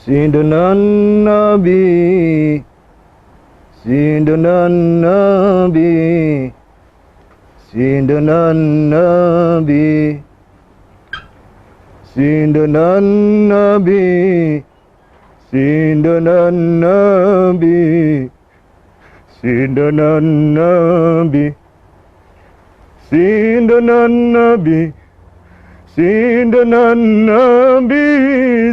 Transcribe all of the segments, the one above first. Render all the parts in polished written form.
Sayyidina Nabi, Sayyidina Nabi, Sayyidina Nabi, Sayyidina Nabi, Sayyidina Nabi, Sayyidina Nabi, Sayyidina Nabi, Sayyidina Nabi,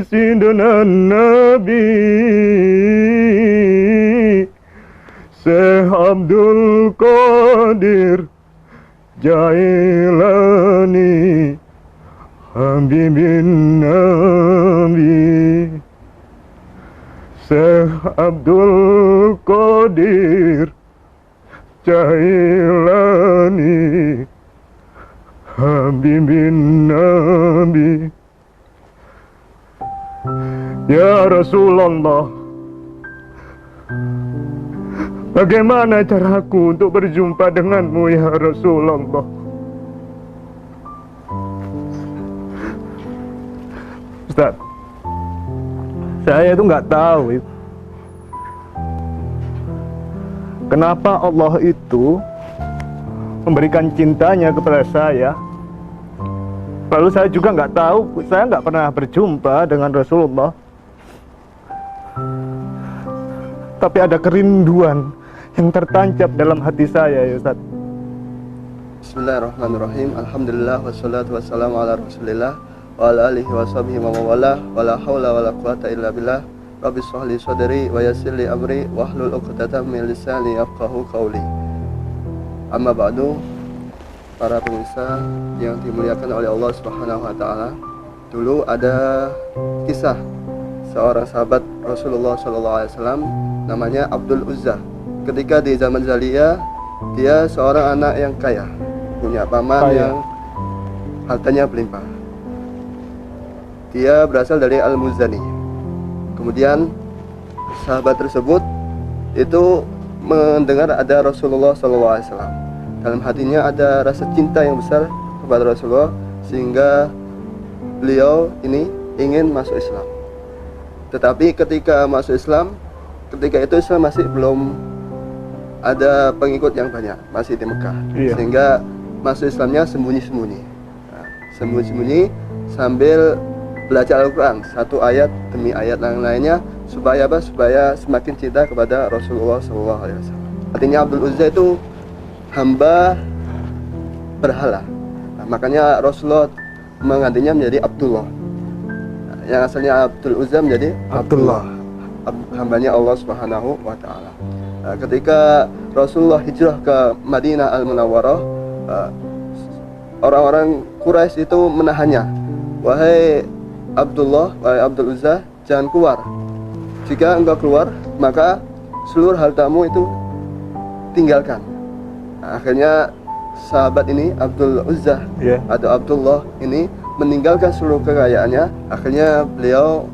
Sayyidina Nabi, Syekh Abdul Qadir Jailani Habibin Nabi, Syekh Abdul Qadir Jailani Habibin Nabi. Ya Rasulullah, bagaimana caraku untuk berjumpa denganmu ya Rasulullah? Ustaz, saya itu nggak tahu kenapa Allah itu memberikan cintanya kepada saya. Lalu saya juga nggak tahu, saya nggak pernah berjumpa dengan Rasulullah. Tapi ada kerinduan yang tertancap dalam hati saya ya Ustaz. Bismillahirrahmanirrahim. Alhamdulillah wassalatu wassalamu ala Rasulillah wa ala alihi wa sahbihi wa mawala wa la hawla wa la quwata illa billah. Rabbi shrah li sadri wa yassir li amri wahlul 'uqdatam min lisani yafqahu qawli. Amma ba'du, para pemirsa yang dimuliakan oleh Allah Subhanahu wa taala. Dulu ada kisah seorang sahabat Rasulullah sallallahu alaihi wasallam namanya Abdul Uzza. Ketika di zaman jahiliyah, dia seorang anak yang kaya, punya paman yang hartanya berlimpah. Dia berasal dari Al-Muzani. Kemudian sahabat tersebut itu mendengar ada Rasulullah sallallahu alaihi wasallam. Dalam hatinya ada rasa cinta yang besar kepada Rasulullah, sehingga beliau ini ingin masuk Islam. Tetapi ketika masuk Islam, ketika itu Islam masih belum ada pengikut yang banyak, masih di Mekah. Sehingga masuk Islamnya sembunyi-sembunyi. Sembunyi-sembunyi sambil belajar Al-Quran, satu ayat demi ayat yang lainnya, supaya apa? Supaya semakin cinta kepada Rasulullah SAW. Artinya Abdul Uzza itu hamba berhala. Makanya Rasulullah menggantinya menjadi Abdullah. Yang asalnya Abdul Uzza menjadi Abdullah, hambanya Allah Subhanahu wa taala. Ketika Rasulullah hijrah ke Madinah Al-Munawwarah, orang-orang Quraisy itu menahannya. Wahai Abdullah, wahai Abdul Uzza, jangan keluar. Jika engkau keluar, maka seluruh hartamu itu tinggalkan. Akhirnya sahabat ini Abdul Uzza atau Abdullah ini meninggalkan seluruh kekayaannya. Akhirnya beliau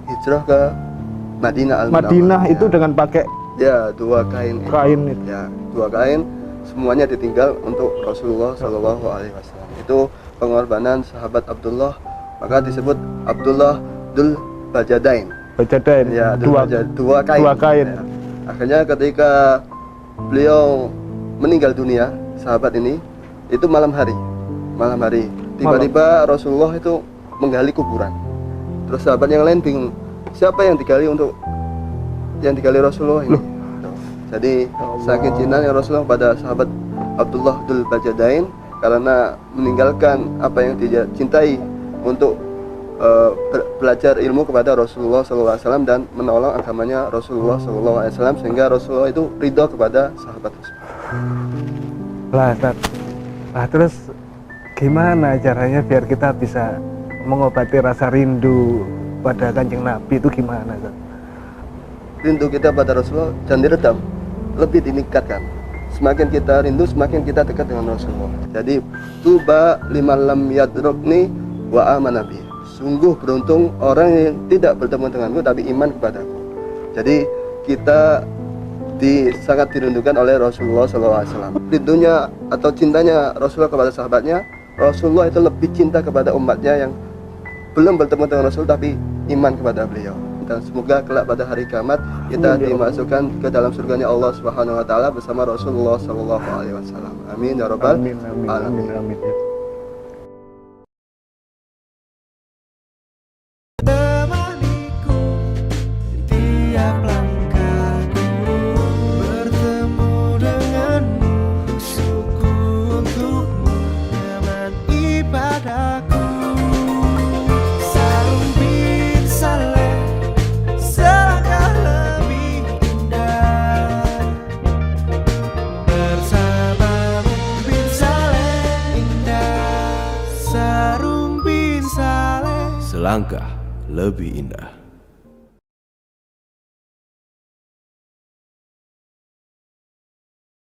hijrah ke Madinah Al-Munawwarah. Madinah itu dengan pakai dua kain itu. Dua kain, semuanya ditinggal untuk Rasulullah Shallallahu Alaihi Wasallam. Itu pengorbanan sahabat Abdullah, maka disebut Abdullah Dul Bajadain. Ya, dua kain. Ya. Akhirnya ketika beliau meninggal dunia, sahabat ini itu malam hari. Tiba-tiba Rasulullah itu menggali kuburan. Terus sahabat yang lain bingung, siapa yang digali Rasulullah ini? Jadi saking cintanya Rasulullah pada sahabat Abdullah Dul Bajadain, karena meninggalkan apa yang dia cintai untuk belajar ilmu kepada Rasulullah SAW dan menolong agamanya Rasulullah SAW, sehingga Rasulullah itu ridho kepada sahabat tersebut. Terus gimana caranya biar kita bisa mengobati rasa rindu pada Kanjeng Nabi itu gimana? Rindu kita pada Rasulullah jangan diredam, lebih dinikatkan. Semakin kita rindu, semakin kita dekat dengan Rasulullah. Jadi tuba liman lam yadrukni wa amanabi. Sungguh beruntung orang yang tidak bertemu denganku tapi iman kepadaku. Jadi kita sangat dirindukan oleh Rasulullah SAW. Rindunya atau cintanya Rasulullah kepada sahabatnya, Rasulullah itu lebih cinta kepada umatnya yang belum bertemu dengan Rasul tapi iman kepada beliau. dan semoga kelak pada hari kiamat kita dimasukkan ke dalam surganya Allah Subhanahu wa taala bersama Rasulullah sallallahu alaihi wasallam. Amin ya rabbal Amin, amin, amin, alamin. amin, ya. Temaniku tiap langkahku, bertemu denganmu, suku untukmu, teman ibadahku. Sarung bin saleh, selangkah lebih indah. Bersamamu bin saleh indah, sarung bin saleh selangkah lebih indah.